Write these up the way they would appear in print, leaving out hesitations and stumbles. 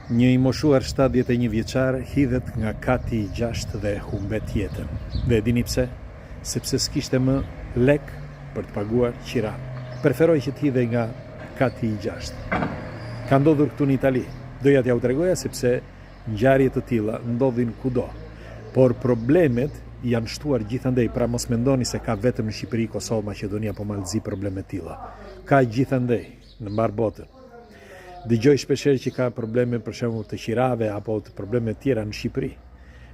Një i moshuar 71 vjeçar hidhet nga kati i 6 dhe humbet jetën. Dhe dini pse? Sepse s'kishte më lek për të paguar qira. Preferoi që të hidhej nga kati i 6. Ka ndodhur këtu në Itali. Doja t'ja u tregoja sepse ngjarje të tilla ndodhin kudo. Por problemet janë shtuar gjithandej, pra mos mendoni se ka vetëm në Shqipëri, Kosovë, Maqedoni apo Mallzi probleme të tilla. Ka gjithandej në mbar botën. Dëgjoj shpeshherë që ka probleme për shembull të qirave apo të probleme të tjera në Shqipëri.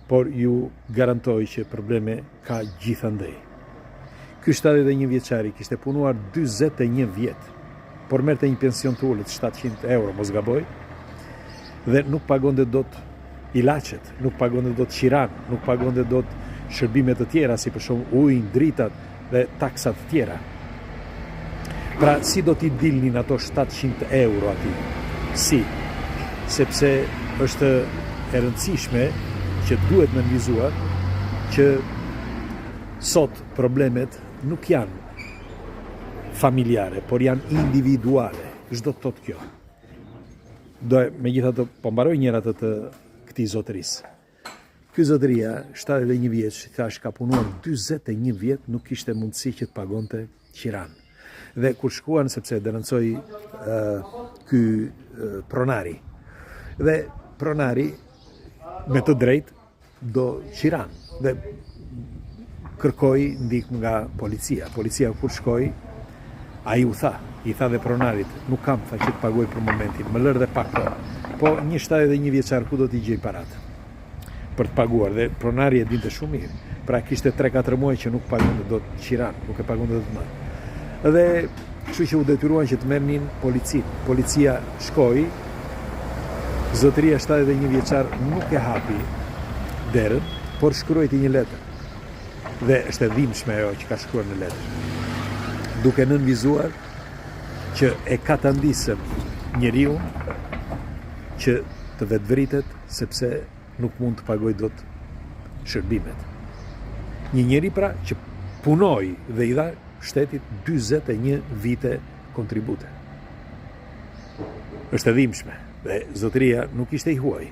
Por ju garantoj që probleme ka gjithandej. Ky 71 vjeçari kishte punuar 41 vjet, por merrte një pension të ulët 700 euro, mos gaboj, dhe nuk pagonte dot ilaçet, nuk pagonte dot qiran, nuk pagonte dot shërbime të tjera si për shembull ujin, dritat dhe taksat të tjera. Pra, si do t'i dilnin ato 700 euro ati? Si? Sepse është e rëndësishme që duhet nënvizuar që sot problemet nuk janë familjare, por janë individuale. Çdo të thotë kjo. Megjithatë, po mbaroj njëra të këtij zotërisë. Ky zotëria, 71 vjeç, thash ka punuar 41 vjet, nuk kishte mundësi që të pagonte qiran. Dhe kur shkuan, sepse denoncoi ky pronari. Dhe pronari me të drejtë do qiran dhe kërkoi ndihmë nga policia. Policia kur shkoi, ai i tha dhe pronarit, nuk kam tha që të paguaj për momentin, më lër dhe pak kohë. Po një 71 vjeçar ku do t'i gjej paratë për të paguar, dhe pronari e dinte shumë mirë. Pra kishte 3-4 muaj që nuk pagonte dot qiran, nuk e pagonte dot më. Dhe kështu që u detyruan që të merrnin policinë. Policia shkoi, zotëria 71 vjeçar nuk e hapi derën, por shkruajti një letër. Dhe është e dhimbshme ajo që ka shkruar në letër. Duke nënvizuar që e ka të ndisëm njeriu që të vetvritet sepse nuk mund të pagoj dot shërbimet. Një njeri pra që punoi dhe i dha shtetit 41 vite kontribute. Është e dhimbshme dhe zotëria nuk ishte i huaj,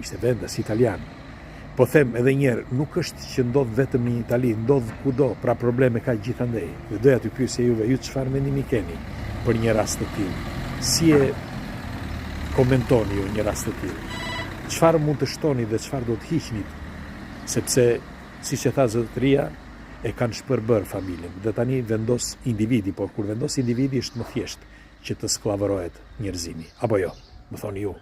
ishte vendas italian. Po them edhe njerë, nuk është që ndodh vetëm në Itali, ndodh kudo, pra probleme ka gjithandej. Dhe doja t'ju pyesja juve, ju çfarë mendimi keni për një rast të tillë? Si e komentoni ju një rast të tillë? Çfarë mund të shtoni dhe çfarë do të hiqnit? Sepse, siç e tha zotëria, e kanë shpërbër familjen. Dhe tani vendos individi, por kur vendos individi është më thjesht që të skllavërohet njerëzimi. Apo jo, më thoni ju.